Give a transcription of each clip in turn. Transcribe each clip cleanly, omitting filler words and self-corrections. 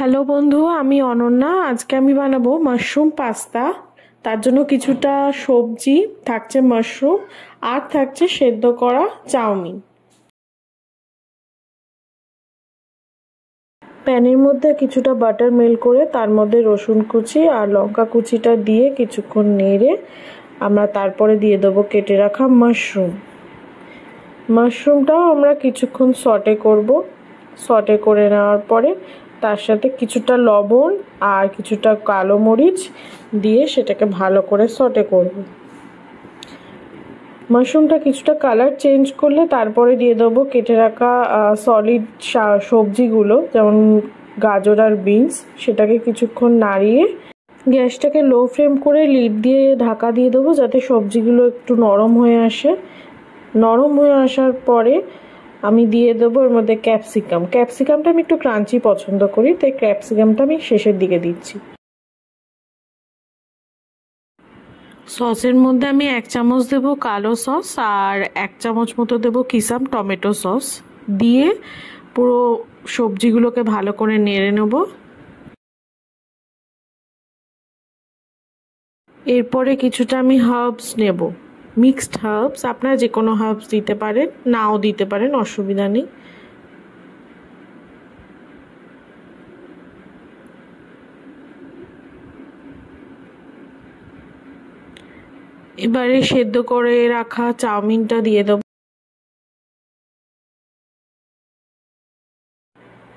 Hello বন্ধু, আমি অনন্যা। আজকে আমি বানাবো মাশরুম পাস্তা। তার জন্য কিছুটা সবজি থাকছে, মাশরুম আর থাকছে সেদ্ধ করা চাউমিন। প্যানের মধ্যে কিছুটা বাটার মেল্ট করে তার মধ্যে রসুন কুচি আর লঙ্কা কুচিটা দিয়ে কিছুক্ষণ নেড়ে আমরা তারপরে দিয়ে দেবো কেটে রাখা মাশরুমটাও আমরা কিছুক্ষণ সটে করব। সটে করে নেওয়ার পরে তার সাথে কিছুটা লবণ আর কিছুটা কালো মরিচ দিয়ে সেটাকে ভালো করে সটে করব। মাশরুমটা কিছুটা কালার চেঞ্জ করলে তারপরে দিয়ে দেবো কেটে রাখা সলিড সবজিগুলো, যেমন গাজর আর বিনস। সেটাকে কিছুক্ষণ নাড়িয়ে গ্যাসটাকে লো ফ্লেম করে লিড দিয়ে ঢাকা দিয়ে দেবো যাতে সবজিগুলো একটু নরম হয়ে আসে। নরম হয়ে আসার পরে আমি দিয়ে দেবো এর মধ্যে ক্যাপসিকামটা আমি একটু ক্রাঞ্চি পছন্দ করি, তাই ক্যাপসিকামটা আমি শেষের দিকে দিচ্ছি। সসের মধ্যে আমি 1 চামচ দেবো কালো সস আর 1 চামচ মতো দেবো কিসাম টমেটো সস দিয়ে পুরো সবজিগুলোকে ভালো করে নেড়ে নেব। এরপরে কিছুটা আমি হার্বস নেব, মিক্সড হার্বস। আপনারা যে কোনো হার্বস দিতে পারেন, নাও দিতে পারেন, অসুবিধা নেই। এবারে সেদ্ধ করে রাখা চাউমিনটা দিয়ে দেবো।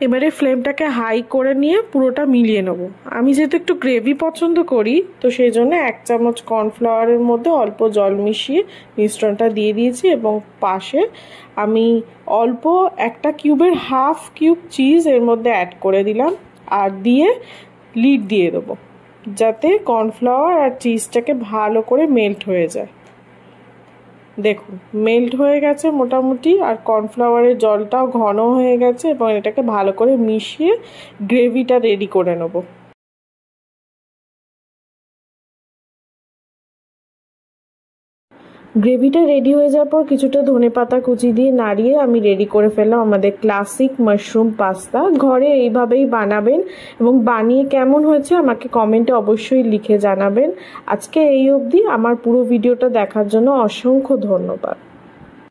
এবারে ফ্লেমটাকে হাই করে নিয়ে পুরোটা মিলিয়ে নেব। আমি যেহেতু একটু গ্রেভি পছন্দ করি, তো সেই জন্য 1 চামচ কর্নফ্লাওয়ারের মধ্যে অল্প জল মিশিয়ে মিশ্রণটা দিয়ে দিয়েছি এবং পাশে আমি অল্প 1 কিউবের হাফ কিউব চিজ এর মধ্যে অ্যাড করে দিলাম আর দিয়ে লিড দিয়ে দেবো যাতে কর্নফ্লাওয়ার আর চিজটাকে ভালো করে মেল্ট হয়ে যায়। দেখুন মেল্ট হয়ে গেছে মোটামুটি, আর কর্নফ্লাওয়ারের জলটাও ঘন হয়ে গেছে এবং এটাকে ভালো করে মিশিয়ে গ্রেভিটা রেডি করে নেব। গ্রেভিটা রেডি হয়ে যাওয়ার পর কিছুটা ধনেপাতা কুচি দিয়ে নাড়িয়ে আমি রেডি করে ফেললাম আমাদের ক্লাসিক মাশরুম পাস্তা। ঘরে এইভাবেই বানাবেন এবং বানিয়ে কেমন হয়েছে আমাকে কমেন্টে অবশ্যই লিখে জানাবেন। আজকে এই অবধি। আমার পুরো ভিডিওটা দেখার জন্য অসংখ্য ধন্যবাদ।